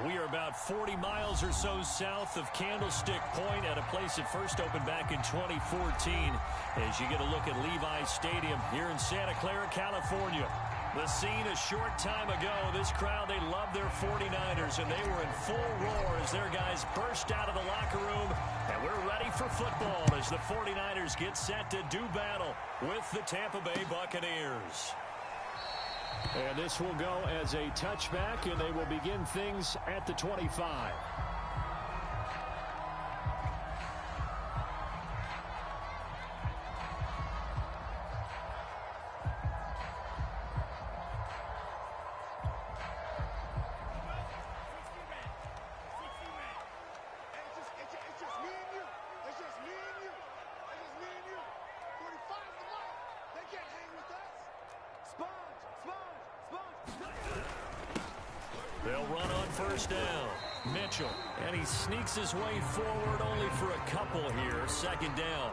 We are about 40 miles or so south of Candlestick Point at a place that first opened back in 2014 as you get a look at Levi's Stadium here in Santa Clara, California. The scene a short time ago, this crowd, they love their 49ers, and they were in full roar as their guys burst out of the locker room, and we're ready for football as the 49ers get set to do battle with the Tampa Bay Buccaneers. And this will go as a touchback, and they will begin things at the 25. They'll run on first down. Mitchell, and he sneaks his way forward only for a couple here. Second down.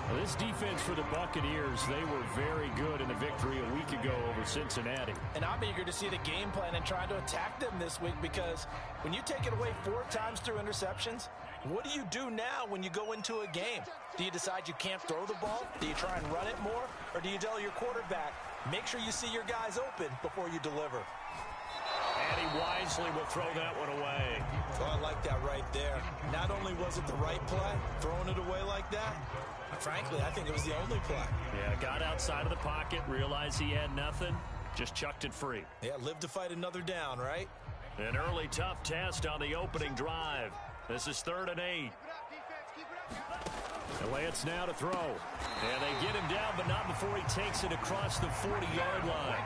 Well, this defense for the Buccaneers, they were very good in the victory a week ago over Cincinnati. And I'm eager to see the game plan and try to attack them this week, because when you take it away 4 times through interceptions, what do you do now when you go into a game? Do you decide you can't throw the ball? Do you try and run it more? Or do you tell your quarterback, make sure you see your guys open before you deliver? And he wisely will throw that one away. Oh, I like that right there. Not only was it the right play, throwing it away like that, frankly, I think it was the only play. Yeah, got outside of the pocket, realized he had nothing, just chucked it free. Yeah, live to fight another down, right? An early tough test on the opening drive. This is 3rd and 8. And Lance now to throw. And they get him down, but not before he takes it across the 40-yard line.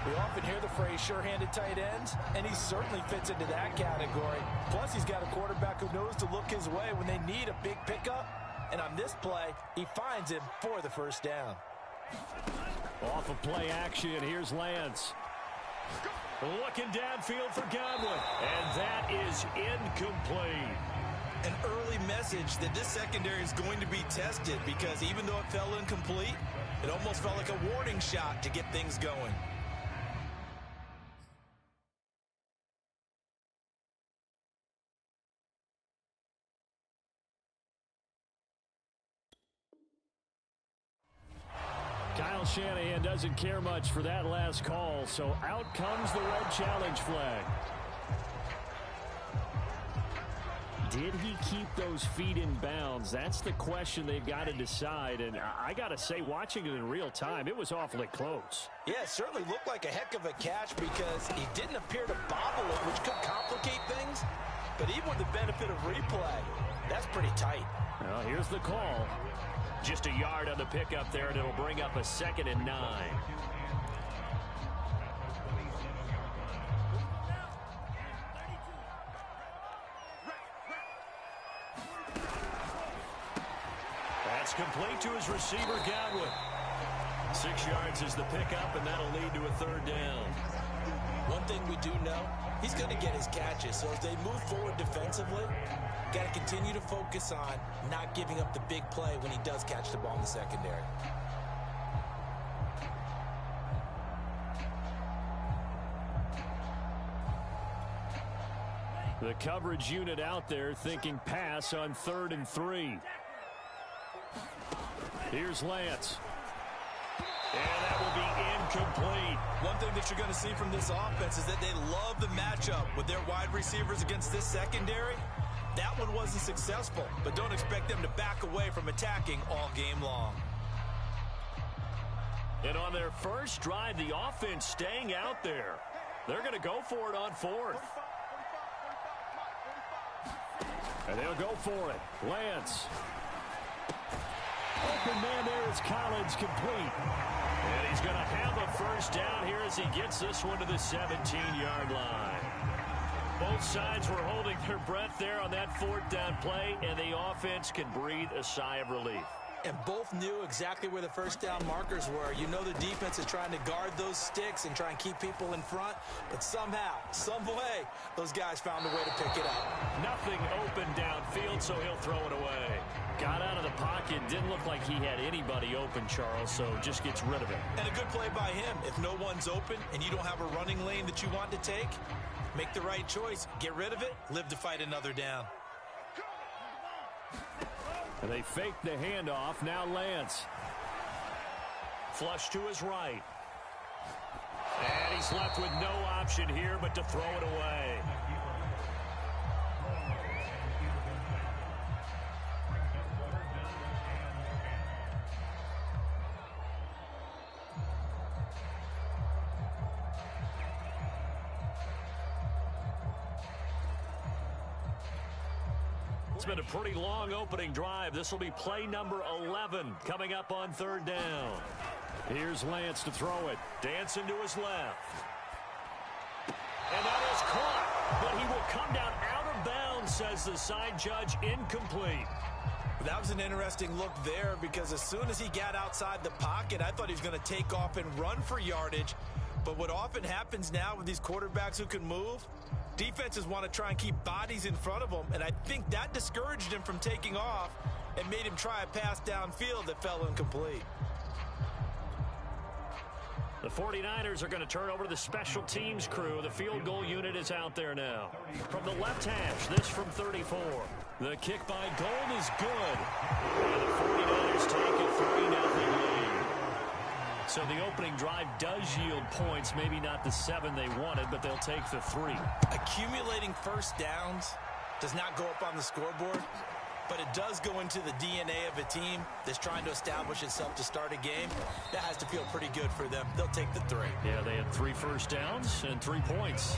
We often hear the phrase sure-handed tight ends, and he certainly fits into that category. Plus, he's got a quarterback who knows to look his way when they need a big pickup. And on this play, he finds him for the first down. Off of play action, here's Lance. Looking downfield for Godwin. And that is incomplete. An early message that this secondary is going to be tested, because even though it fell incomplete, it almost felt like a warning shot to get things going. Kyle Shanahan doesn't care much for that last call, so out comes the red challenge flag. Did he keep those feet in bounds? That's the question they've got to decide, and I got to say, watching it in real time, it was awfully close. Yeah, it certainly looked like a heck of a catch, because he didn't appear to bobble it, which could complicate things, but even with the benefit of replay, that's pretty tight. Well, here's the call. Just a yard on the pickup there, and it'll bring up a 2nd and 9. That's complete to his receiver, Godwin. 6 yards is the pickup, and that'll lead to a 3rd down. One thing we do know, he's going to get his catches, so as they move forward defensively, got to continue to focus on not giving up the big play when he does catch the ball in the secondary. The coverage unit out there thinking pass on 3rd and 3. Here's Lance. And that will be incomplete. One thing that you're going to see from this offense is that they love the matchup with their wide receivers against this secondary. That one wasn't successful, but don't expect them to back away from attacking all game long. And on their first drive, the offense staying out there. They're going to go for it on 4th. And they'll go for it. Lance. Open man there is Collins, complete. And he's going to have a first down here as he gets this one to the 17-yard line. Both sides were holding their breath there on that 4th down play, and the offense can breathe a sigh of relief. And both knew exactly where the first down markers were. You know the defense is trying to guard those sticks and try and keep people in front. But somehow, some way, those guys found a way to pick it up. Nothing open downfield, so he'll throw it away. Got out of the pocket. Didn't look like he had anybody open, Charles, so just gets rid of it. And a good play by him. If no one's open and you don't have a running lane that you want to take, make the right choice. Get rid of it. Live to fight another down. And they fake the handoff. Now Lance. Flush to his right. And he's left with no option here but to throw it away. It's been a pretty long opening drive. This will be play number 11 coming up on third down. Here's Lance to throw it. Dancing to his left. And that is caught. But he will come down out of bounds, says the side judge. Incomplete. That was an interesting look there because as soon as he got outside the pocket, I thought he was going to take off and run for yardage. But what often happens now with these quarterbacks who can move, defenses want to try and keep bodies in front of them, and I think that discouraged him from taking off and made him try a pass downfield that fell incomplete. The 49ers are going to turn over to the special teams crew. The field goal unit is out there now. From the left hash, this from 34. The kick by Gold is good. And the 49ers take a 3-0 lead. So the opening drive does yield points, maybe not the 7 they wanted, but they'll take the 3. Accumulating first downs does not go up on the scoreboard, but it does go into the DNA of a team that's trying to establish itself to start a game. That has to feel pretty good for them. They'll take the 3. Yeah, they had 3 first downs and 3 points.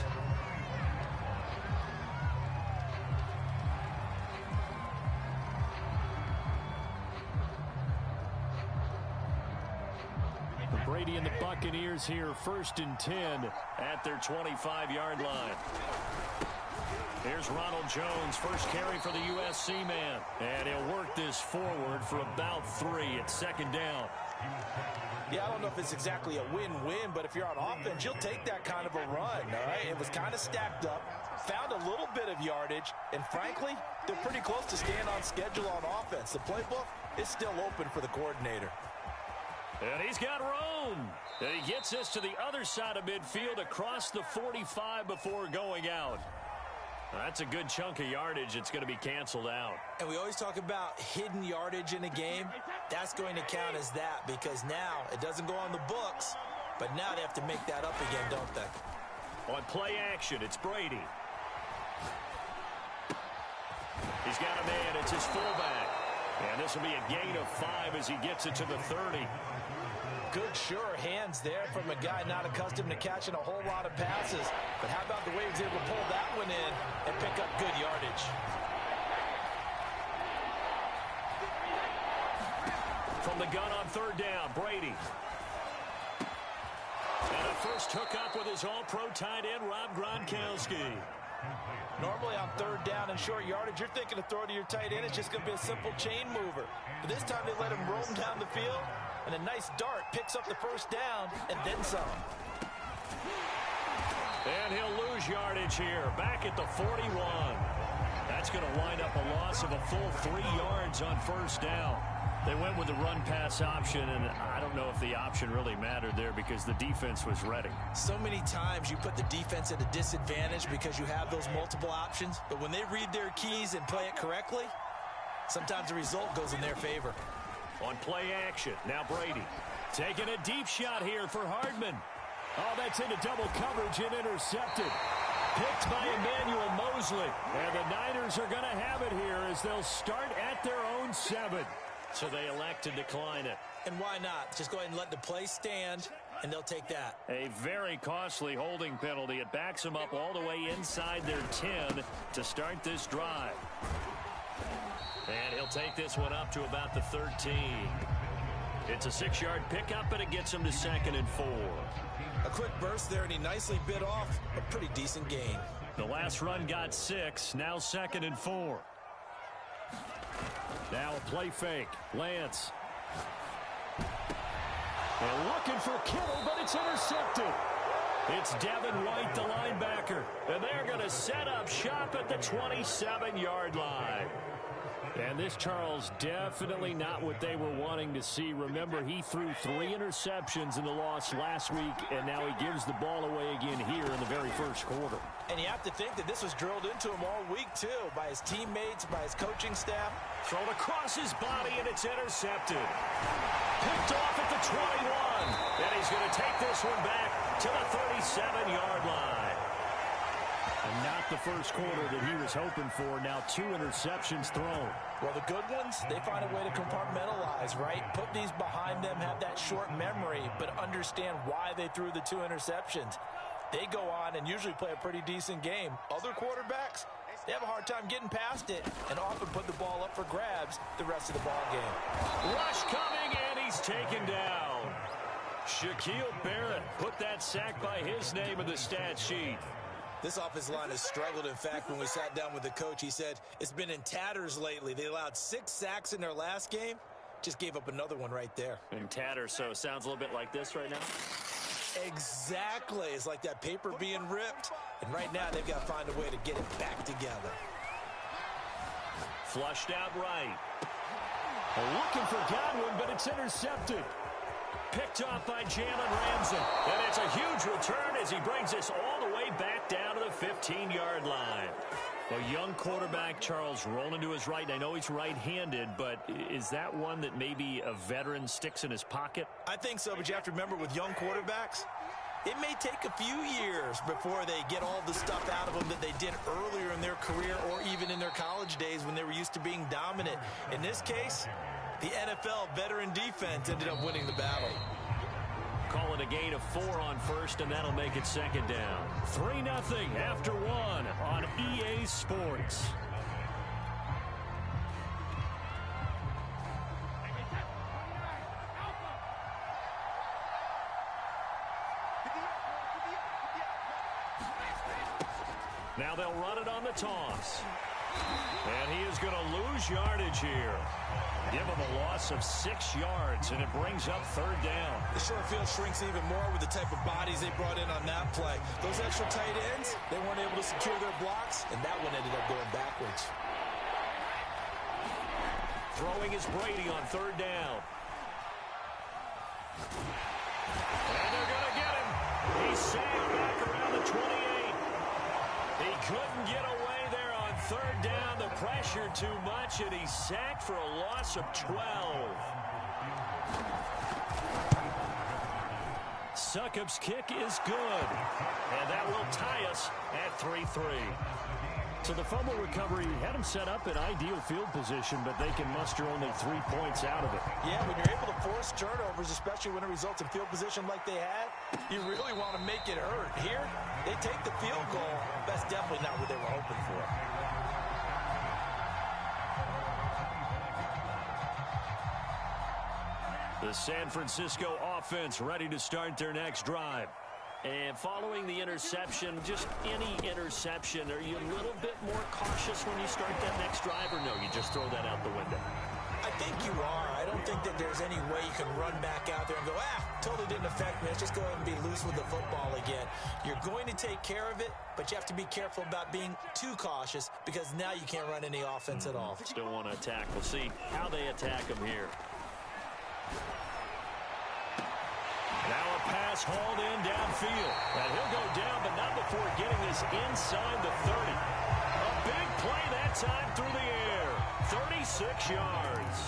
Brady and the Buccaneers here, 1st and 10 at their 25-yard line. Here's Ronald Jones, first carry for the USC man. And he'll work this forward for about 3 at 2nd down. Yeah, I don't know if it's exactly a win-win, but if you're on offense, you'll take that kind of a run, all right? It was kind of stacked up, found a little bit of yardage, and frankly, they're pretty close to staying on schedule on offense. The playbook is still open for the coordinator. And he's got room. And he gets this to the other side of midfield across the 45 before going out. That's a good chunk of yardage. It's going to be canceled out. And we always talk about hidden yardage in a game. That's going to count as that because now it doesn't go on the books, but now they have to make that up again, don't they? On play action, it's Brady. He's got a man. It's his fullback. And this will be a gain of 5 as he gets it to the 30. Good, sure hands there from a guy not accustomed to catching a whole lot of passes. But how about the way he was able to pull that one in and pick up good yardage? From the gun on 3rd down, Brady. And a first hookup with his all-pro tight end, Rob Gronkowski. Normally on 3rd down and short yardage, you're thinking of throw to your tight end. It's just going to be a simple chain mover. But this time they let him roam down the field, and a nice dart picks up the first down and then some. And he'll lose yardage here, back at the 41. That's going to wind up a loss of a full 3 yards on 1st down. They went with the run-pass option, and I don't know if the option really mattered there because the defense was ready. So many times you put the defense at a disadvantage because you have those multiple options, but when they read their keys and play it correctly, sometimes the result goes in their favor. On play action, now Brady. Taking a deep shot here for Hardman. Oh, that's into double coverage and intercepted. Picked by Emmanuel Mosley. And the Niners are going to have it here as they'll start at their own 7. So they elect to decline it. And why not? Just go ahead and let the play stand, and they'll take that. A very costly holding penalty. It backs them up all the way inside their 10 to start this drive. And he'll take this one up to about the 13. It's a 6-yard pickup, and it gets him to 2nd and 4. A quick burst there, and he nicely bit off a pretty decent gain. The last run got 6, now 2nd and 4. Now a play fake. Lance. And looking for Kittle, but it's intercepted. It's Devin White, the linebacker. And they're going to set up shop at the 27-yard line. And this, Charles, definitely not what they were wanting to see. Remember, he threw 3 interceptions in the loss last week, and now he gives the ball away again here in the very first quarter. And you have to think that this was drilled into him all week, too, by his teammates, by his coaching staff. Thrown across his body, and it's intercepted. Picked off at the 21. And he's going to take this one back to the 37-yard line. And not the first quarter that he was hoping for. Now 2 interceptions thrown. Well, the good ones, they find a way to compartmentalize, right? Put these behind them, have that short memory, but understand why they threw the 2 interceptions. They go on and usually play a pretty decent game. Other quarterbacks, they have a hard time getting past it and often put the ball up for grabs the rest of the ball game. Rush coming, and he's taken down. Shaquille Barrett put that sack by his name in the stat sheet. This offensive line has struggled. In fact, when we sat down with the coach, he said it's been in tatters lately. They allowed 6 sacks in their last game. Just gave up another one right there. In tatters, so it sounds a little bit like this right now? Exactly. It's like that paper being ripped. And right now, they've got to find a way to get it back together. Flushed out right. Looking for Godwin, but it's intercepted. Picked off by Jalen Ramsey. And it's a huge return as he brings us all the way back down to the 15-yard line. A young quarterback, Charles, rolling to his right. And I know he's right-handed, but is that one that maybe a veteran sticks in his pocket? I think so, but you have to remember with young quarterbacks, it may take a few years before they get all the stuff out of them that they did earlier in their career or even in their college days when they were used to being dominant. In this case, the NFL veteran defense ended up winning the battle. Call it a gain of 4 on first, and that'll make it second down. 3-0 after 1 on EA Sports. Now they'll run it on the toss. And he is going to lose yardage here. Give him a loss of 6 yards, and it brings up 3rd down. The short field shrinks even more with the type of bodies they brought in on that play. Those extra tight ends, they weren't able to secure their blocks, and that one ended up going backwards. Throwing is Brady on 3rd down. And they're going to get him. He's sailed back around the 28. He couldn't get away there on 3rd down. The pressure too much, and he's sacked for a loss of 12. Succop's kick is good, and that will tie us at 3-3. So the fumble recovery had him set up in ideal field position, but they can muster only 3 points out of it. Yeah, when you're able to force turnovers, especially when it results in field position like they had, you really want to make it hurt. Here, they take the field goal. That's definitely not what they were hoping for. The San Francisco offense ready to start their next drive. And following the interception, just any interception, are you a little bit more cautious when you start that next drive, or no, you just throw that out the window? I think you are. I don't think that there's any way you can run back out there and go, totally didn't affect me. Let's just go ahead and be loose with the football again. You're going to take care of it, but you have to be careful about being too cautious because now you can't run any offense at all. Still want to attack. We'll see how they attack him here. Now a pass hauled in downfield. And he'll go down, but not before getting this inside the 30. A big play that time through the air. 36 yards.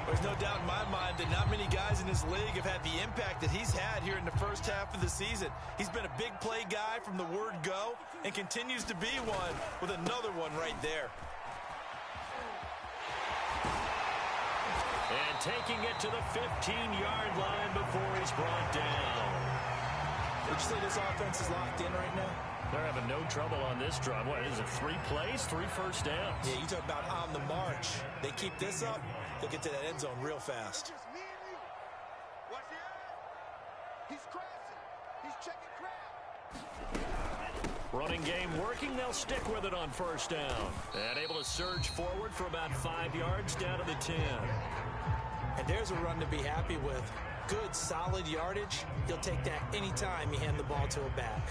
There's no doubt in my mind that not many guys in this league have had the impact that he's had here in the first half of the season. He's been a big play guy from the word go and continues to be one with another one right there. And taking it to the 15-yard line before he's brought down. Would you say this offense is locked in right now? They're having no trouble on this drive. What is it, 3 plays, 3 first downs? Yeah, you talk about on the march. They keep this up, they'll get to that end zone real fast. He's crossing. He's checking crowd. Running game working. They'll stick with it on first down. And able to surge forward for about 5 yards down to the 10. And there's a run to be happy with. Good, solid yardage. You'll take that anytime you hand the ball to a back.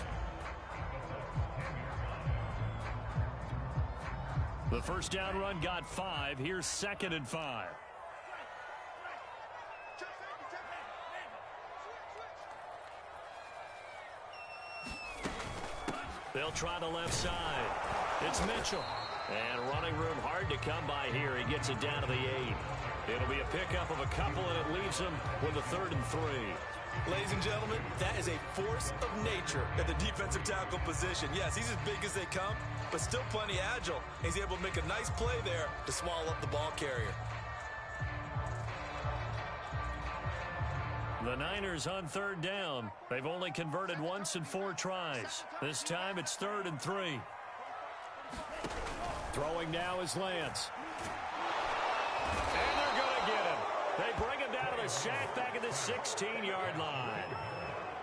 The first down run got 5. Here's 2nd and 5. They'll try the left side. It's Mitchell. And running room hard to come by here. He gets it down to the 8. It'll be a pickup of a couple, and it leaves him with a 3rd and 3. Ladies and gentlemen, that is a force of nature at the defensive tackle position. Yes, he's as big as they come, but still plenty agile. He's able to make a nice play there to swallow up the ball carrier. The Niners on 3rd down. They've only converted once in 4 tries. This time it's 3rd and 3. Throwing now is Lance. And they're going to get him. They bring him down to the sack back at the 16-yard line.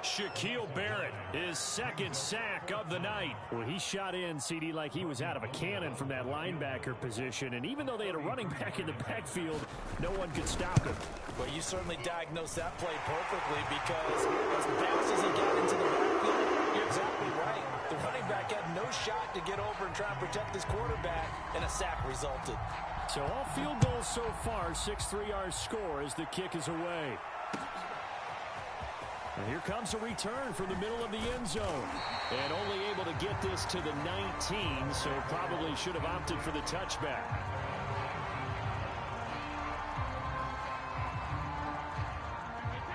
Shaquille Barrett, his 2nd sack of the night. Well, he shot in, CD, like he was out of a cannon from that linebacker position. And even though they had a running back in the backfield, no one could stop him. Well, you certainly diagnosed that play perfectly because as fast as he got into the backfield, you're exactly right. The running back had no shot to get over and try and protect his quarterback, and a sack resulted. So all field goals so far, 6-3 our score as the kick is away. And here comes a return from the middle of the end zone. And only able to get this to the 19, so probably should have opted for the touchback.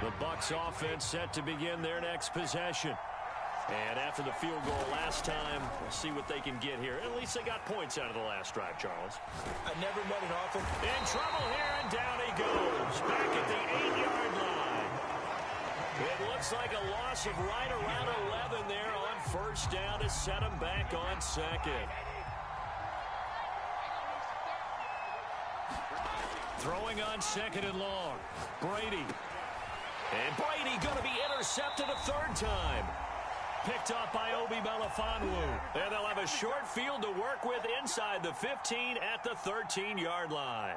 The Bucs offense set to begin their next possession. And after the field goal last time, we'll see what they can get here. At least they got points out of the last drive, Charles. I never met an offense. In trouble here, and down he goes. Back at the 8-yard line. It looks like a loss of right around 11 there on first down to set him back on 2nd. Throwing on 2nd and long. Brady. And Brady going to be intercepted a 3rd time. Picked off by Obi Melifonwu. And they'll have a short field to work with inside the 15 at the 13-yard line.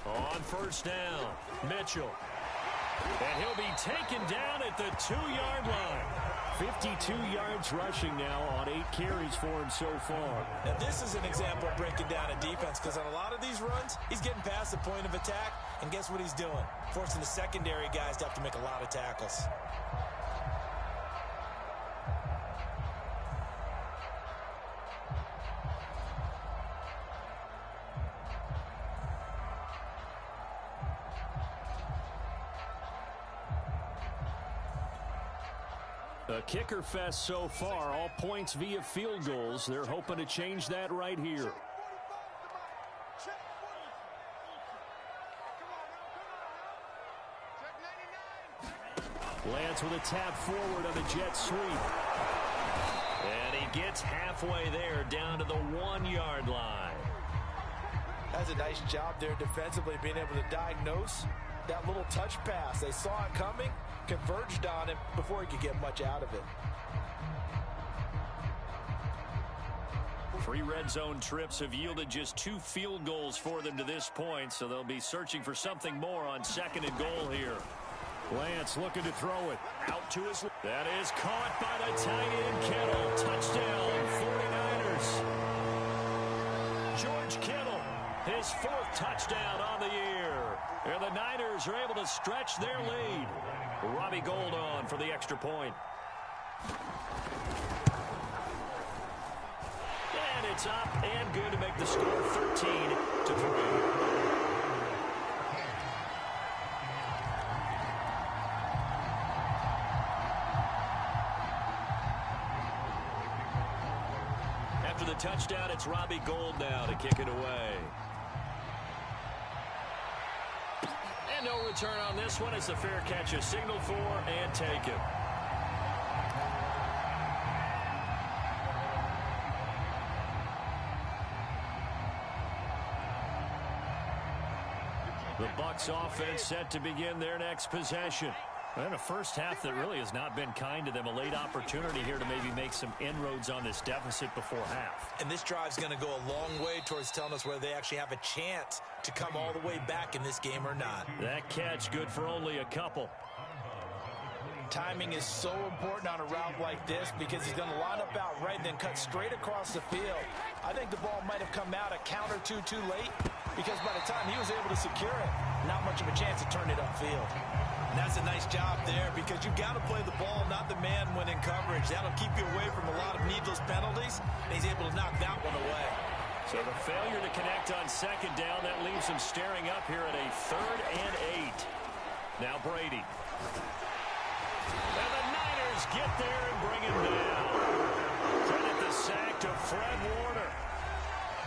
On first down, Mitchell. And he'll be taken down at the 2-yard line. 52 yards rushing now on 8 carries for him so far. Now, this is an example of breaking down a defense because on a lot of these runs, he's getting past the point of attack, and guess what he's doing? Forcing the secondary guys to have to make a lot of tackles. A kicker fest so far, all points via field goals. They're hoping to change that right here. Lance with a tap forward on the jet sweep. And he gets halfway there down to the 1-yard line. That's a nice job there defensively, being able to diagnose that little touch pass. They saw it coming, converged on him before he could get much out of it. 3 red zone trips have yielded just 2 field goals for them to this point, so they'll be searching for something more on 2nd and goal here. Lance looking to throw it. Out to his... That is caught by the tight end, Kittle. Touchdown, 49ers. George Kittle, his 4th touchdown on the year. And the Niners are able to stretch their lead. Robbie Gould on for the extra point. And it's up and good to make the score 13-3. After the touchdown, it's Robbie Gould now to kick it away. And no return on this one as the fair catch is signaled for and taken. The Bucs offense set to begin their next possession. And a first half that really has not been kind to them. A late opportunity here to maybe make some inroads on this deficit before half. And this drive's going to go a long way towards telling us whether they actually have a chance to come all the way back in this game or not. That catch good for only a couple. Timing is so important on a route like this because he's going to line up out right and then cut straight across the field. I think the ball might have come out a count or two too late because by the time he was able to secure it, not much of a chance to turn it upfield. And that's a nice job there because you've got to play the ball, not the man when in coverage. That'll keep you away from a lot of needless penalties, and he's able to knock that one away. So the failure to connect on second down, that leaves him staring up here at a 3rd and 8. Now Brady. And the Niners get there and bring him down. Credit the sack to Fred Warner.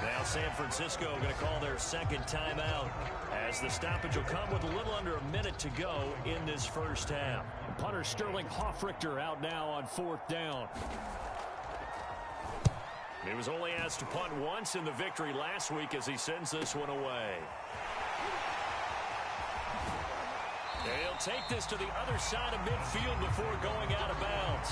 Now San Francisco going to call their second timeout as the stoppage will come with a little under a minute to go in this first half. Punter Sterling Hoffrichter out now on 4th down. He was only asked to punt once in the victory last week as he sends this one away. He'll take this to the other side of midfield before going out of bounds.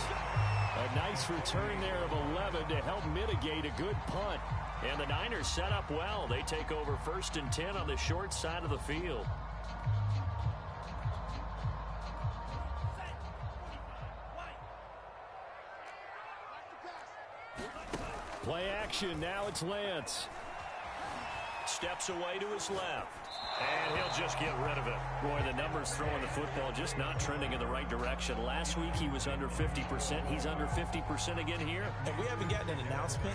A nice return there of 11 to help mitigate a good punt. And the Niners set up well. They take over 1st and 10 on the short side of the field. Play action. Now it's Lance. Steps away to his left. And he'll just get rid of it. Boy, the numbers throwing the football just not trending in the right direction. Last week he was under 50%. He's under 50% again here. And we haven't gotten an announcement,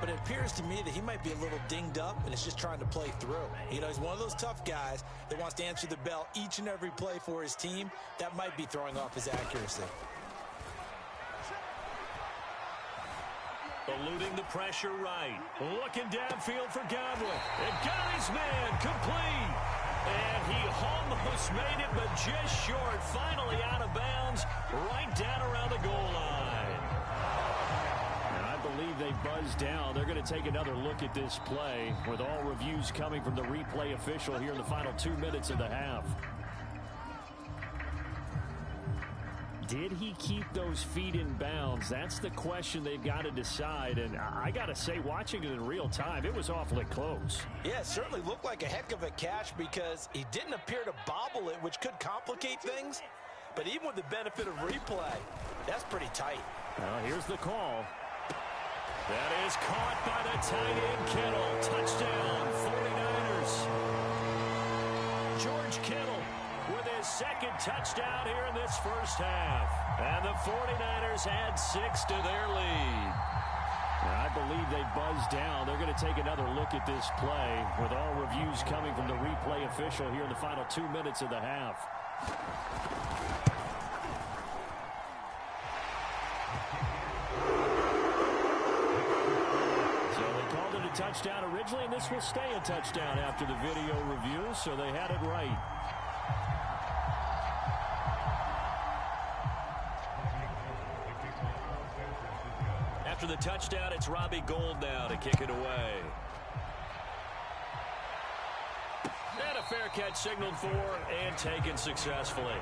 but it appears to me that he might be a little dinged up and is just trying to play through. You know, he's one of those tough guys that wants to answer the bell each and every play for his team. That might be throwing off his accuracy. Eluding the pressure right. Looking downfield for Godwin. And got his man complete. And he almost made it, but just short. Finally out of bounds, right down around the goal line. And I believe they buzzed down. They're going to take another look at this play with all reviews coming from the replay official here in the final 2 minutes of the half. Did he keep those feet in bounds? That's the question they've got to decide. And I got to say, watching it in real time, it was awfully close. Yeah, it certainly looked like a heck of a catch because he didn't appear to bobble it, which could complicate things. But even with the benefit of replay, that's pretty tight. Well, here's the call. That is caught by the tight end, Kittle. Touchdown, 49ers. George Kittle with his second touchdown here in this first half. And the 49ers add 6 to their lead. I believe they buzzed down. They're going to take another look at this play with all reviews coming from the replay official here in the final 2 minutes of the half. So they called it a touchdown originally, and this will stay a touchdown after the video review, so they had it right. After the touchdown, it's Robbie Gould now to kick it away. And a fair catch signaled for and taken successfully.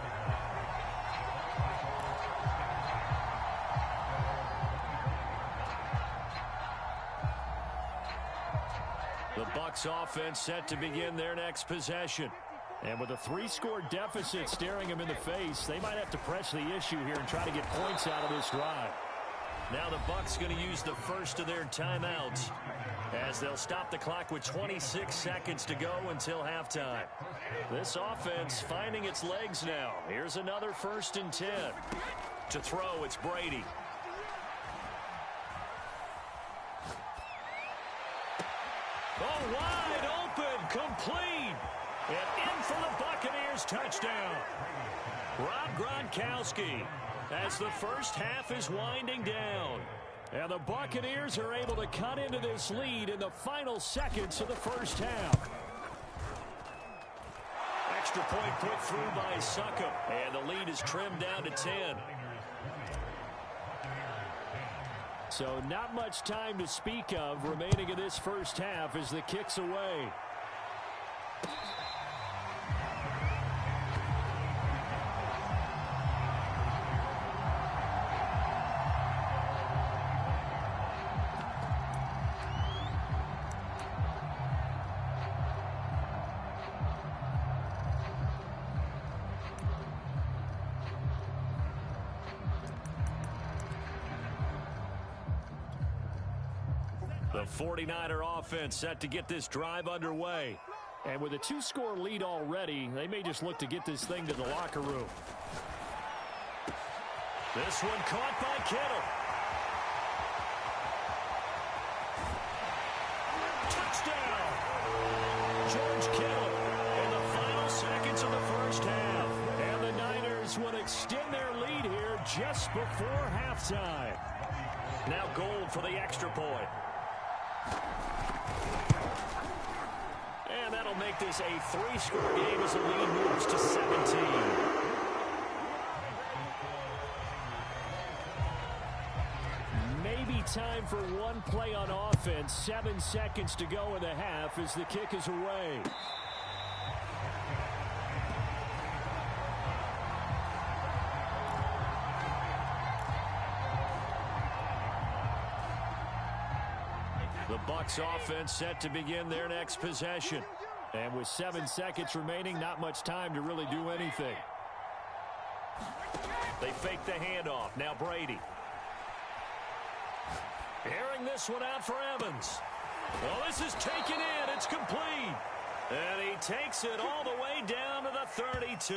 The Bucs offense set to begin their next possession. And with a 3-score deficit staring them in the face, they might have to press the issue here and try to get points out of this drive. Now the Bucs going to use the first of their timeouts as they'll stop the clock with 26 seconds to go until halftime. This offense finding its legs now. Here's another 1st and 10. To throw, it's Brady. Oh, wide open, complete. And in for the Buccaneers touchdown. Rob Gronkowski. As the first half is winding down. And the Buccaneers are able to cut into this lead in the final seconds of the first half. extra point put through by Succop, and the lead is trimmed down to 10. So not much time to speak of remaining in this first half as the kick's away. The 49er offense set to get this drive underway. And with a 2-score lead already, they may just look to get this thing to the locker room. This one caught by Kittle. Touchdown! George Kittle in the final seconds of the first half. And the Niners will extend their lead here just before halftime. Now Gold for the extra point. And that'll make this a 3-score game as the lead moves to 17. Maybe time for one play on offense. 7 seconds to go in the half as the kick is away. The Bucs offense set to begin their next possession. And with 7 seconds remaining, not much time to really do anything. They fake the handoff. Now Brady. Airing this one out for Evans. Well, this is taken in. It's complete. And he takes it all the way down to the 32.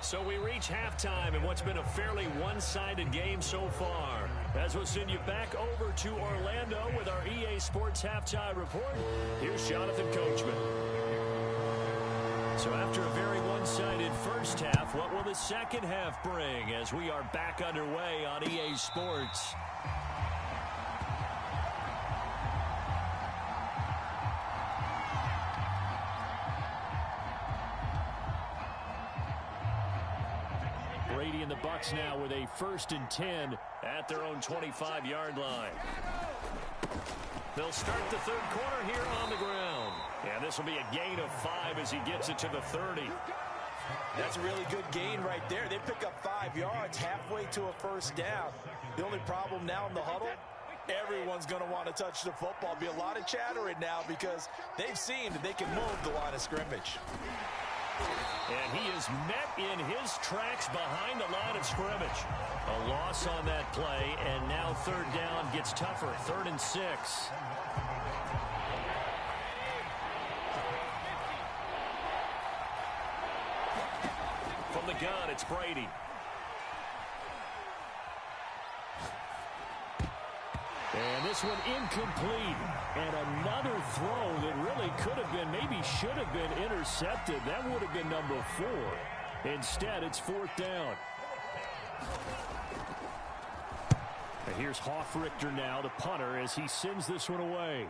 So we reach halftime in what's been a fairly one-sided game so far. As we'll send you back over to Orlando with our EA Sports Halftime Report, here's Jonathan Coachman. So after a very one-sided first half, what will the second half bring as we are back underway on EA Sports? Brady and the Bucs now with a 1st and 10 at their own 25-yard line. They'll start the third quarter here on the ground. And this will be a gain of 5 as he gets it to the 30. That's a really good gain right there. They pick up 5 yards halfway to a first down. The only problem now in the huddle, everyone's going to want to touch the football. Be a lot of chattering now because they've seen that they can move the line of scrimmage. And he is met in his tracks behind the line of scrimmage. A loss on that play, and now third down gets tougher. 3rd and 6. From the gun, it's Brady. And this one incomplete. And another throw that really could have been, maybe should have been intercepted. That would have been number 4. Instead, it's 4th down. And here's Hofrichter now, the punter, as he sends this one away.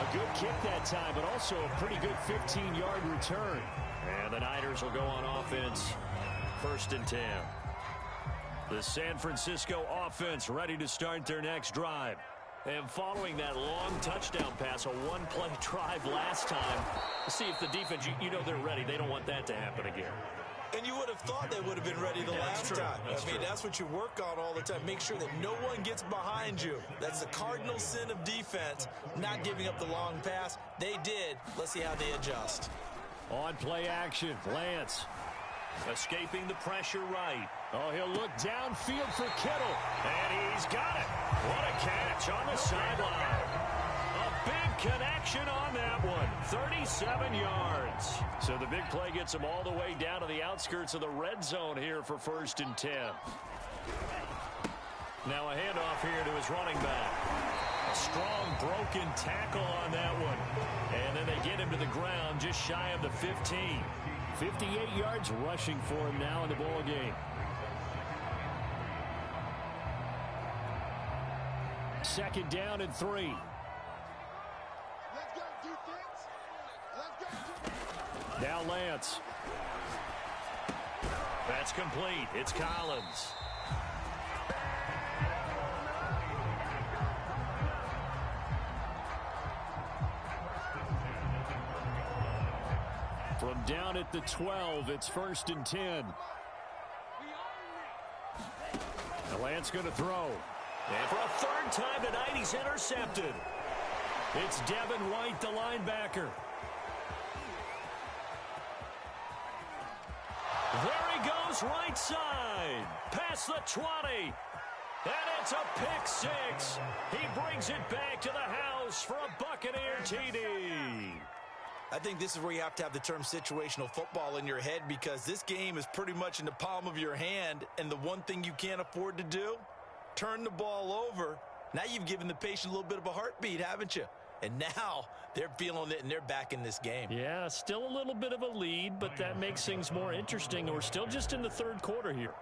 A good kick that time, but also a pretty good 15-yard return. And the Niners will go on offense. 1st and 10. The San Francisco offense ready to start their next drive. And following that long touchdown pass, a one-play drive last time, see if the defense, you know they're ready. They don't want that to happen again. And you would have thought they would have been ready the last time. That's what you work on all the time. Make sure that no one gets behind you. That's the cardinal sin of defense, not giving up the long pass. They did. Let's see how they adjust. On play action, Lance. Escaping the pressure right. Oh, he'll look downfield for Kittle. And he's got it. What a catch on the sideline. A big connection on that one. 37 yards. So the big play gets him all the way down to the outskirts of the red zone here for 1st and 10. Now a handoff here to his running back. A strong broken tackle on that one. And then they get him to the ground just shy of the 15. 58 yards rushing for him now in the ball game. second down and 3. Now Lance. That's complete. It's Collins. From down at the 12, it's 1st and 10. Lance going to throw. And for a third time tonight, he's intercepted. It's Devin White, the linebacker. There he goes, right side. Past the 20. And it's a pick six. He brings it back to the house for a Buccaneer TD. I think this is where you have to have the term situational football in your head, because this game is pretty much in the palm of your hand, and the one thing you can't afford to do, turn the ball over. Now you've given the patient a little bit of a heartbeat, haven't you? And now they're feeling it, and they're back in this game. Yeah, still a little bit of a lead, but that makes things more interesting. We're still just in the third quarter here.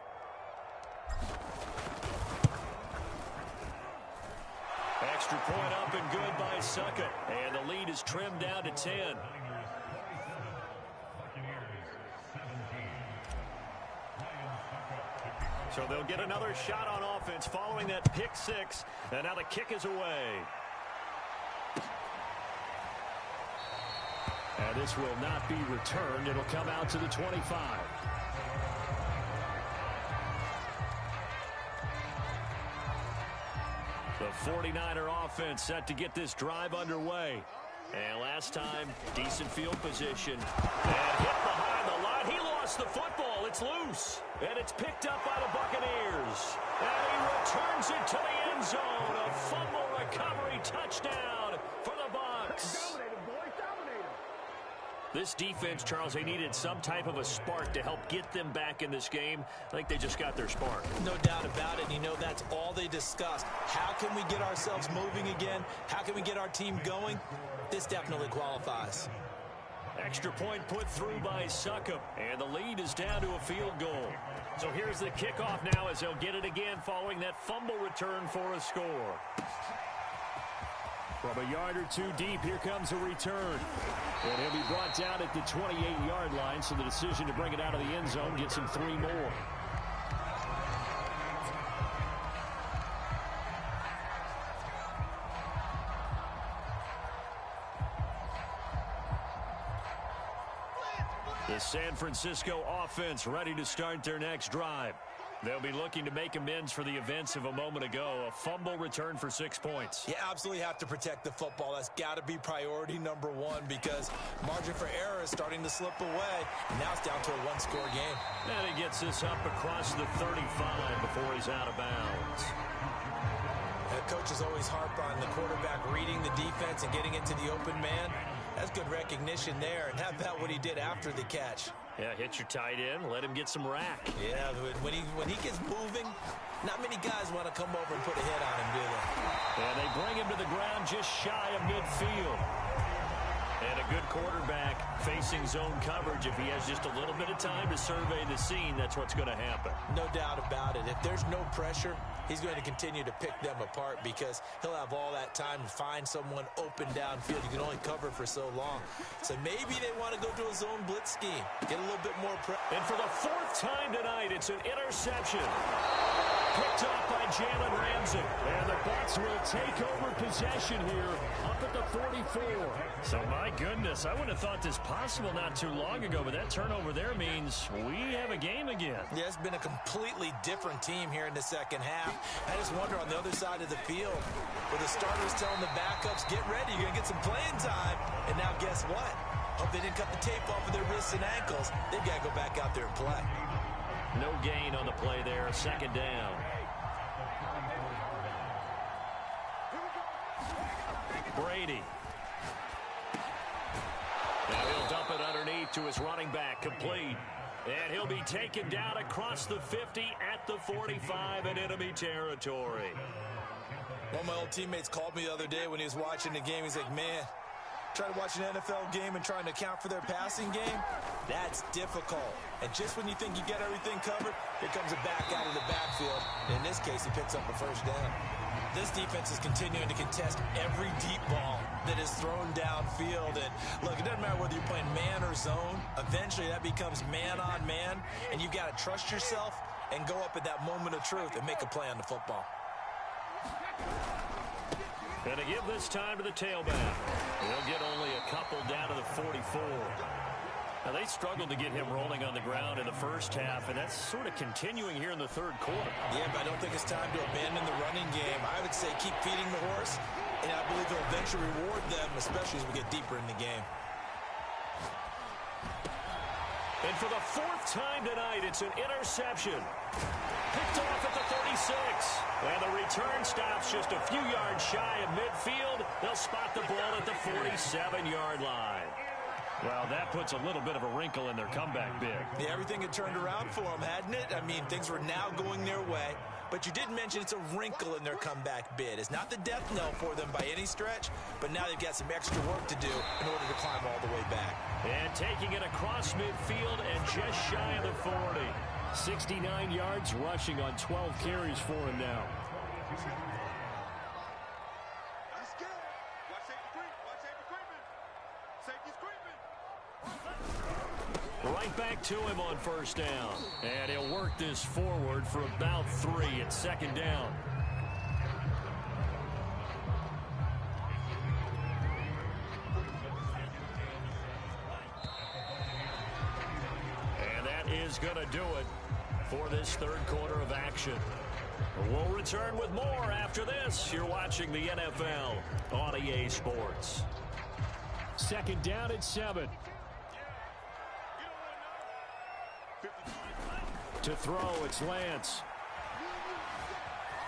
Extra point up and good by Suckup. And the lead is trimmed down to 10. So they'll get another shot on offense following that pick six. And now the kick is away. And this will not be returned. It'll come out to the 25. The 49er offense set to get this drive underway. And last time, decent field position. And hit behind the line. He lost the football. It's loose. And it's picked up by the Buccaneers. And he returns it to the end zone. A fumble recovery touchdown for the Bucs. This defense, Charles, they needed some type of a spark to help get them back in this game. I think they just got their spark. No doubt about it. And you know, that's all they discussed. How can we get ourselves moving again? How can we get our team going? This definitely qualifies. Extra point put through by Suckup. And the lead is down to a field goal. So here's the kickoff now as they'll get it again following that fumble return for a score. From a yard or two deep, here comes a return. And he'll be brought down at the 28-yard line, so the decision to bring it out of the end zone gets him 3 more. The San Francisco offense ready to start their next drive. They'll be looking to make amends for the events of a moment ago. A fumble return for 6 points. You absolutely have to protect the football. That's got to be priority number one, because margin for error is starting to slip away. Now it's down to a one-score game. And he gets this up across the 35 before he's out of bounds. Coaches always harp on the quarterback reading the defense and getting into the open man. That's good recognition there. And how about what he did after the catch? Yeah, hit your tight end, let him get some rack. Yeah, when he gets moving, not many guys want to come over and put a hit on him, do they? And they bring him to the ground just shy of midfield. And a good quarterback facing zone coverage. If he has just a little bit of time to survey the scene, that's what's going to happen. No doubt about it. If there's no pressure, he's going to continue to pick them apart, because he'll have all that time to find someone open downfield. You can only cover for so long. So maybe they want to go to a zone blitz scheme, get a little bit more pressure. And for the 4th time tonight, it's an interception. Picked up by Jalen Ramsey. And the Bucs will take over possession here up at the 44. So, my goodness, I wouldn't have thought this possible not too long ago, but that turnover there means we have a game again. Yeah, it's been a completely different team here in the second half. I just wonder on the other side of the field, where the starters telling the backups, get ready, you're going to get some playing time. And now guess what? Hope they didn't cut the tape off of their wrists and ankles. They've got to go back out there and play. No gain on the play there, 2nd down. Brady. Now he'll dump it underneath to his running back, complete. And he'll be taken down across the 50 at the 45 in enemy territory. One of my old teammates called me the other day when he was watching the game. He's like, man, trying to watch an NFL game and trying to account for their passing game, that's difficult. And just when you think you get everything covered, here comes a back out of the backfield. And in this case, he picks up a 1st down. This defense is continuing to contest every deep ball that is thrown downfield. And look, it doesn't matter whether you're playing man or zone. Eventually, that becomes man on man, and you've got to trust yourself and go up at that moment of truth and make a play on the football. And to give this time to the tailback. He'll get only a couple down to the 44. Now, they struggled to get him rolling on the ground in the first half, and that's sort of continuing here in the third quarter. Yeah, but I don't think it's time to abandon the running game. I would say keep feeding the horse, and I believe he'll eventually reward them, especially as we get deeper in the game. And for the fourth time tonight, it's an interception. Picked off at the 36. And the return stops just a few yards shy of midfield. They'll spot the ball at the 47-yard line. Well, that puts a little bit of a wrinkle in their comeback bid. Yeah, everything had turned around for them, hadn't it? I mean, things were now going their way. But you did mention it's a wrinkle in their comeback bid. It's not the death knell for them by any stretch, but now they've got some extra work to do in order to climb all the way back. And taking it across midfield and just shy of the 40. 69 yards rushing on 12 carries for him now. Right back to him on first down. And he'll work this forward for about 3 at second down. And that is going to do it for this third quarter of action. We'll return with more after this. You're watching the NFL on EA Sports. Second down at 7. To throw, it's Lance.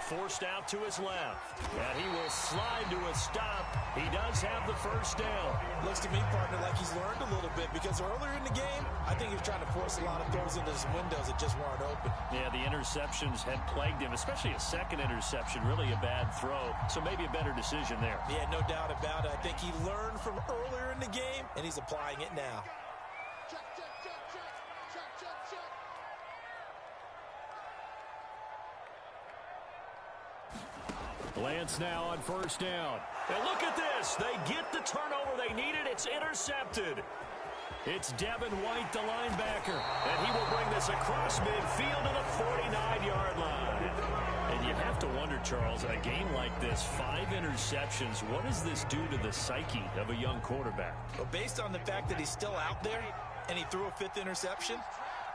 Forced out to his left. And he will slide to a stop. He does have the first down. Looks to me, partner, like he's learned a little bit, because earlier in the game, I think he was trying to force a lot of throws into some windows that just weren't open. Yeah, the interceptions had plagued him, especially a second interception, really a bad throw. So maybe a better decision there. Yeah, no doubt about it. I think he learned from earlier in the game, and he's applying it now. Lance now on first down. And look at this. They get the turnover they needed. It's intercepted. It's Devin White, the linebacker. And he will bring this across midfield to the 49-yard line. And you have to wonder, Charles, a game like this, 5 interceptions, what does this do to the psyche of a young quarterback? Well, based on the fact that he's still out there and he threw a 5th interception,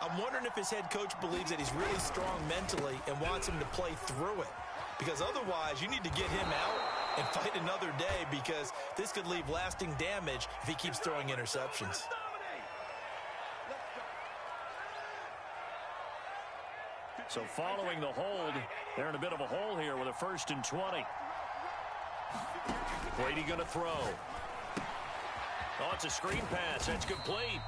I'm wondering if his head coach believes that he's really strong mentally and wants him to play through it. Because otherwise, you need to get him out and fight another day, because this could leave lasting damage if he keeps throwing interceptions. So following the hold, they're in a bit of a hole here with a 1st and 20. Brady going to throw. Oh, it's a screen pass. That's complete.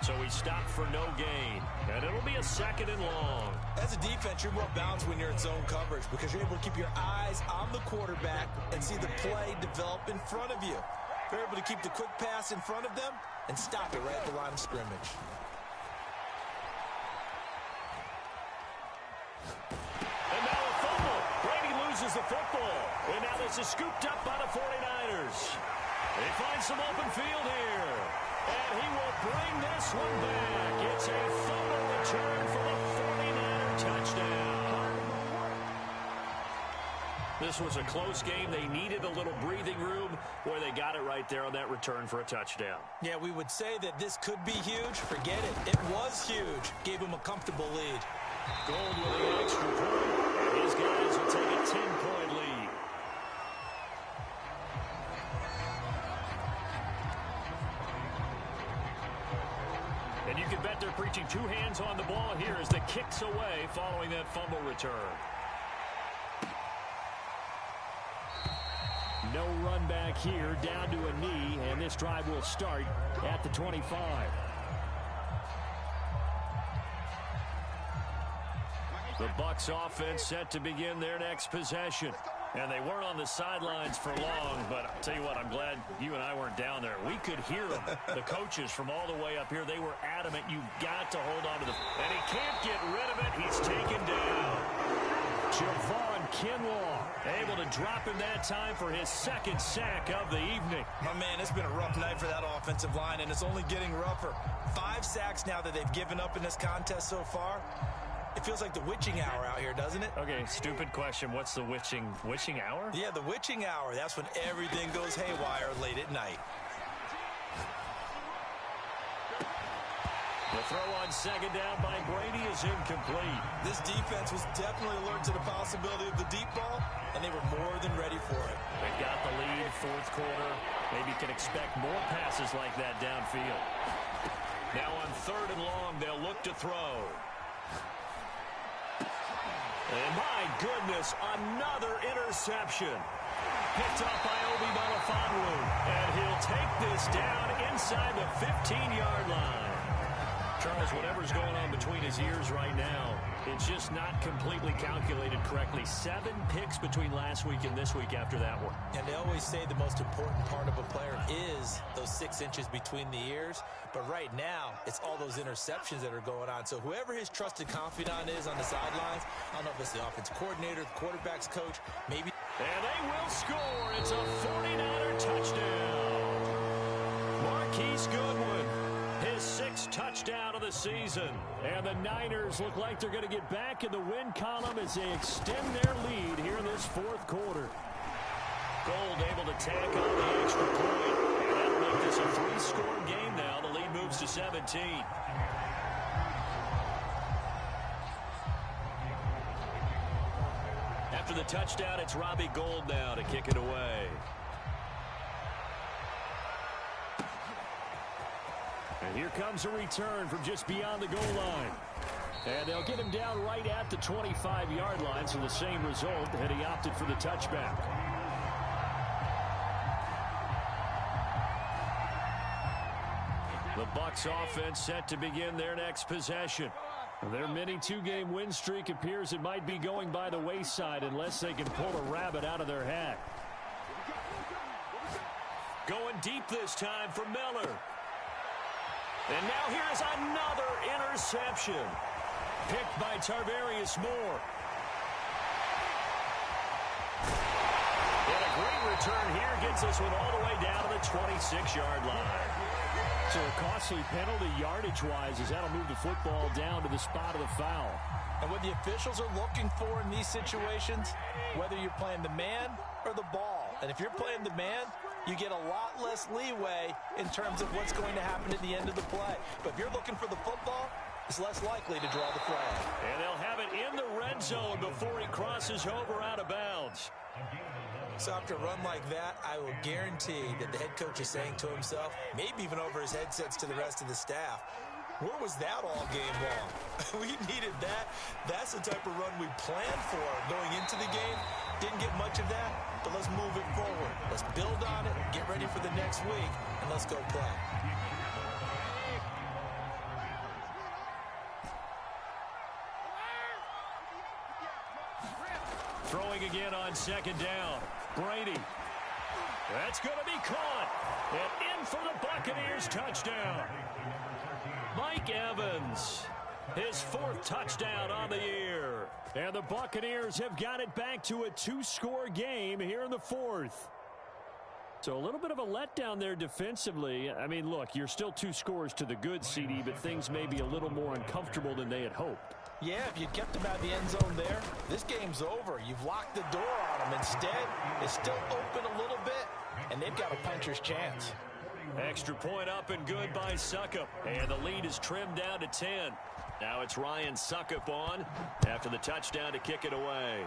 So he stopped for no gain. And it'll be a 2nd and long. As a defense, you're more balanced when you're in zone coverage, because you're able to keep your eyes on the quarterback and see the play develop in front of you. You're able to keep the quick pass in front of them and stop it right at the line of scrimmage. And now a fumble. Brady loses the football. And now this is scooped up by the 49ers. They find some open field here. And he will bring this one back. It's a fumble return for the 49er touchdown. This was a close game. They needed a little breathing room. Boy, they got it right there on that return for a touchdown. Yeah, we would say that this could be huge. Forget it. It was huge. Gave him a comfortable lead. Gold with the extra point. And his guys will take a 10-point lead. And you can bet they're preaching 2 hands on the ball here as the kick's away following that fumble return. No run back here, down to a knee, and this drive will start at the 25. The Bucs offense set to begin their next possession. And they weren't on the sidelines for long, but I'll tell you what, I'm glad you and I weren't down there. We could hear them. The coaches from all the way up here, they were adamant. You've got to hold on to the... And he can't get rid of it. He's taken down. Javon Kinlaw able to drop him that time for his second sack of the evening. My man, it's been a rough night for that offensive line, and it's only getting rougher. 5 sacks now that they've given up in this contest so far. It feels like the witching hour out here, doesn't it? Okay, stupid question. What's the witching hour? Yeah, the witching hour. That's when everything goes haywire late at night. The throw on second down by Brady is incomplete. This defense was definitely alert to the possibility of the deep ball, and they were more than ready for it. They've got the lead, fourth quarter. Maybe can expect more passes like that downfield. Now on 3rd and long, they'll look to throw. And my goodness, another interception. Picked up by AlbinoRhyno55's, and he'll take this down inside the 15-yard line. Charles, whatever's going on between his ears right now, it's just not completely calculated correctly. 7 picks between last week and this week after that one. And they always say the most important part of a player is those 6 inches between the ears. But right now, it's all those interceptions that are going on. So whoever his trusted confidant is on the sidelines, I don't know if it's the offensive coordinator, the quarterback's coach, maybe. And they will score. It's a 49er touchdown. Marquise Goodwin, his 6th touchdown of the season. And the Niners look like they're going to get back in the win column as they extend their lead here in this 4th quarter. Gold able to tack on the extra point. And that'll make this a 3-score game now. The lead moves to 17. After the touchdown, it's Robbie Gould now to kick it away. And here comes a return from just beyond the goal line. And they'll get him down right at the 25-yard line, so the same result had he opted for the touchback. The Bucs offense set to begin their next possession. Their mini 2-game win streak appears it might be going by the wayside unless they can pull a rabbit out of their hat. Going deep this time for Miller. And now here's another interception. Picked by Tarvarius Moore. And a great return here gets this one all the way down to the 26-yard line. So a costly penalty yardage-wise as that'll move the football down to the spot of the foul. And what the officials are looking for in these situations, whether you're playing the man or the ball. And if you're playing the man, you get a lot less leeway in terms of what's going to happen at the end of the play. But if you're looking for the football, it's less likely to draw the flag. And they'll have it in the red zone before he crosses over out of bounds. So after a run like that, I will guarantee that the head coach is saying to himself, maybe even over his headsets to the rest of the staff, where was that all game long? We needed that. That's the type of run we planned for going into the game. Didn't get much of that, but let's move it forward. Let's build on it, get ready for the next week, and let's go play. Throwing again on second down. Brady. That's going to be caught. And in for the Buccaneers touchdown. Mike Evans, his 4th touchdown on the year. And the Buccaneers have got it back to a 2-score game here in the 4th. So a little bit of a letdown there defensively. I mean, look, you're still 2 scores to the good, CD, but things may be a little more uncomfortable than they had hoped. Yeah, if you kept them out of the end zone there, this game's over. You've locked the door on them. Instead, it's still open a little bit, and they've got a puncher's chance. Extra point up and good by Suckup. And the lead is trimmed down to 10. Now it's Ryan Suckup on after the touchdown to kick it away.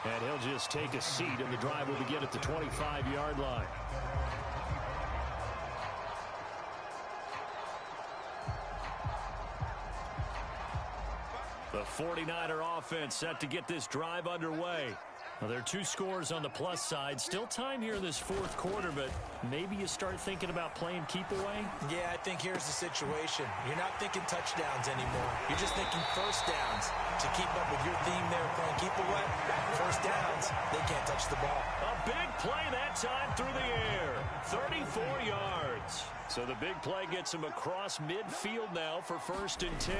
And he'll just take a seat, and the drive will begin at the 25-yard line. The 49er offense set to get this drive underway. Well, there are 2 scores on the plus side. Still time here in this 4th quarter, but maybe you start thinking about playing keep away? Yeah, I think here's the situation. You're not thinking touchdowns anymore. You're just thinking first downs. To keep up with your theme there, playing keep away, first downs, they can't touch the ball. A big play that time through the air. 34 yards. So the big play gets him across midfield now for 1st and 10.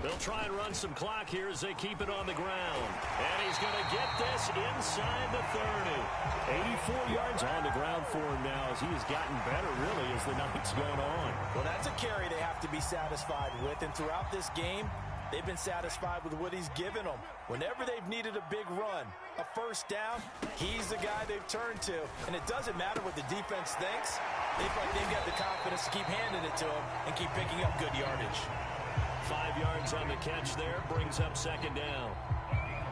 They'll try and run some clock here as they keep it on the ground. And he's going to get this inside the 30. 84 yards on the ground for him now as he has gotten better, really, as the night's gone on. Well, that's a carry they have to be satisfied with. And throughout this game, they've been satisfied with what he's given them. Whenever they've needed a big run, a first down, he's the guy they've turned to. And it doesn't matter what the defense thinks. They feel like they've got the confidence to keep handing it to him and keep picking up good yardage. 5 yards on the catch there, brings up 2nd down.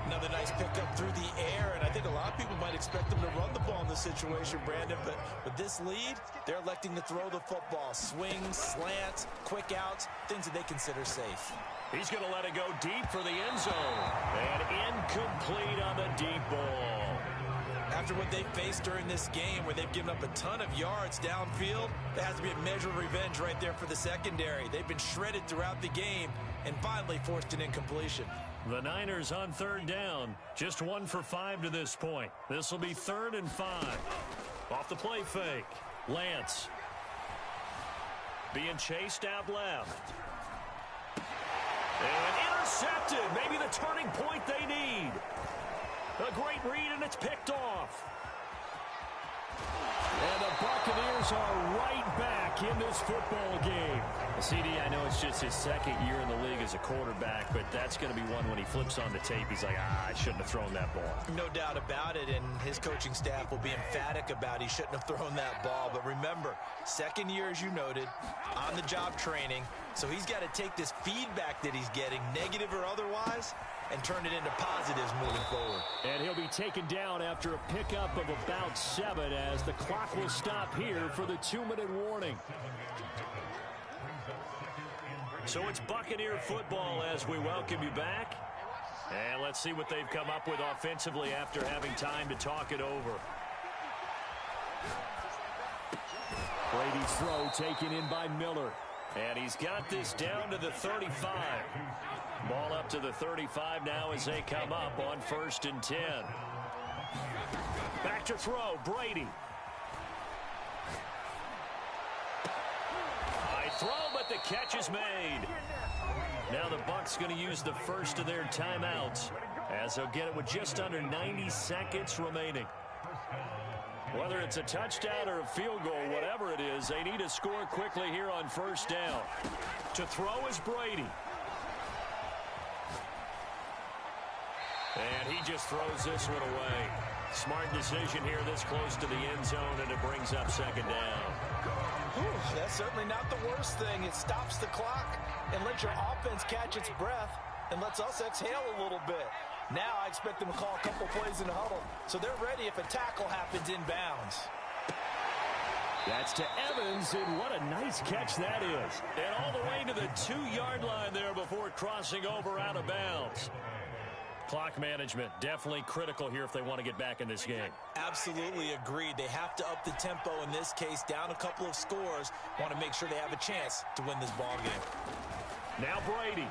Another nice pickup through the air, and I think a lot of people might expect them to run the ball in this situation, Brandon, but with this lead, they're electing to throw the football. Swings, slants, quick outs, things that they consider safe. He's going to let it go deep for the end zone. And incomplete on the deep ball. After what they faced during this game where they've given up a ton of yards downfield, there has to be a measure of revenge right there for the secondary. They've been shredded throughout the game and finally forced an incompletion. The Niners on 3rd down. Just 1 for 5 to this point. This will be 3rd and 5. Off the play fake. Lance. Being chased out left. And intercepted. Maybe the turning point they need. A great read, and it's picked off. And the Buccaneers are right back in this football game. CD, I know it's just his 2nd year in the league as a quarterback, but that's going to be one when he flips on the tape. He's like, I shouldn't have thrown that ball. No doubt about it, and his coaching staff will be emphatic about he shouldn't have thrown that ball. But remember, 2nd year, as you noted, on-the-job training, so he's got to take this feedback that he's getting, negative or otherwise, and turn it into positives moving forward. And he'll be taken down after a pickup of about 7 as the clock will stop here for the 2-minute warning. So it's Buccaneer football as we welcome you back. And let's see what they've come up with offensively after having time to talk it over. Brady's throw taken in by Miller. And he's got this down to the 35. Ball up to the 35 now as they come up on 1st and 10. Back to throw, Brady. High throw, but the catch is made. Now the Bucs going to use the first of their timeouts as they'll get it with just under 90 seconds remaining. Whether it's a touchdown or a field goal, whatever it is, they need to score quickly here on 1st down. To throw is Brady. And he just throws this one away. Smart decision here this close to the end zone, and it brings up 2nd down. Whew, that's certainly not the worst thing. It stops the clock and lets your offense catch its breath and lets us exhale a little bit. Now I expect them to call a couple plays in the huddle, so they're ready if a tackle happens inbounds. That's to Evans, and what a nice catch that is. And all the way to the 2-yard line there before crossing over out of bounds. Clock management, definitely critical here if they want to get back in this game. Absolutely agreed. They have to up the tempo in this case, down a couple of scores. Want to make sure they have a chance to win this ball game. Now Brady.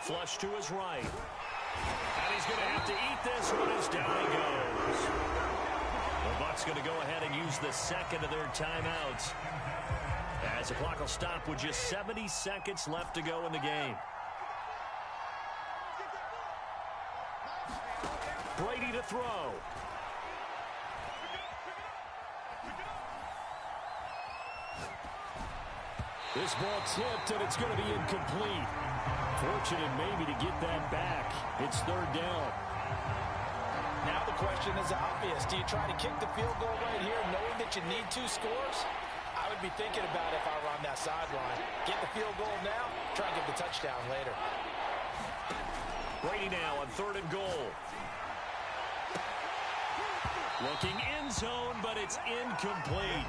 Flush to his right. And he's going to have to eat this one as down he goes. The Bucs going to go ahead and use the 2nd of their timeouts as the clock will stop with just 70 seconds left to go in the game. Brady to throw. This ball tipped, and it's going to be incomplete. Fortunate maybe to get that back. It's 3rd down. Now the question is obvious. Do you try to kick the field goal right here knowing that you need 2 scores? I would be thinking about it if I were on that sideline. Get the field goal now, try and get the touchdown later. Brady now on 3rd and goal. Looking end zone, but it's incomplete.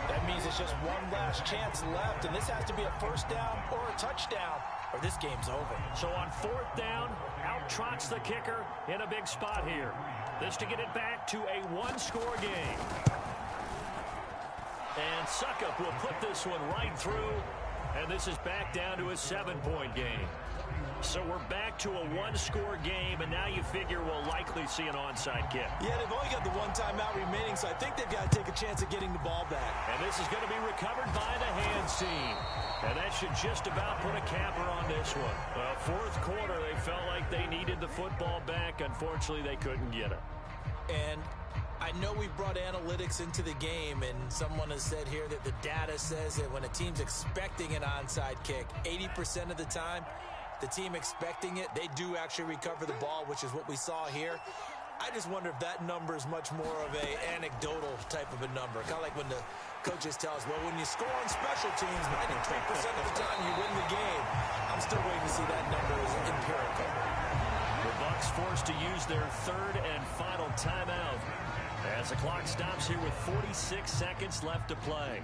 That means it's just one last chance left, and this has to be a first down or a touchdown, or this game's over. So on 4th down, out trots the kicker in a big spot here. This to get it back to a 1-score game. And Suckup will put this one right through, and this is back down to a 7-point game. So we're back to a one-score game, and now you figure we'll likely see an onside kick. Yeah, they've only got the one timeout remaining, so I think they've got to take a chance at getting the ball back. And this is going to be recovered by the hands team. And that should just about put a capper on this one. Well, fourth quarter, they felt like they needed the football back. Unfortunately, they couldn't get it. And I know we brought analytics into the game, and someone has said here that the data says that when a team's expecting an onside kick, 80% of the time, the team expecting it, they do actually recover the ball, which is what we saw here. I just wonder if that number is much more of a anecdotal type of a number. Kind of like when the coaches tell us, well, when you score on special teams, 93% of the time you win the game. I'm still waiting to see that number as empirical. The Bucs forced to use their third and final timeout as the clock stops here with 46 seconds left to play.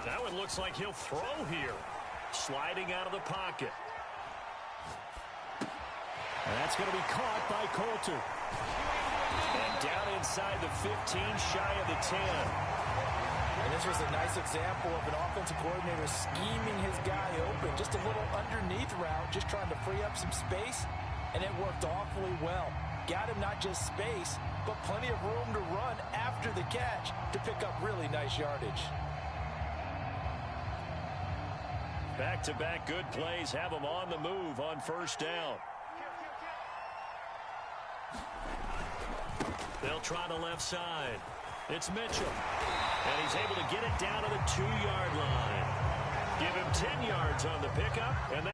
That one looks like he'll throw here. Sliding out of the pocket. And that's going to be caught by Coulter. And down inside the 15, shy of the 10. And this was a nice example of an offensive coordinator scheming his guy open. Just a little underneath route, just trying to free up some space. And it worked awfully well. Got him not just space, but plenty of room to run after the catch to pick up really nice yardage. Back-to-back good plays have them on the move on first down. They'll try the left side. It's Mitchell. And he's able to get it down to the 2-yard line. Give him 10 yards on the pickup. And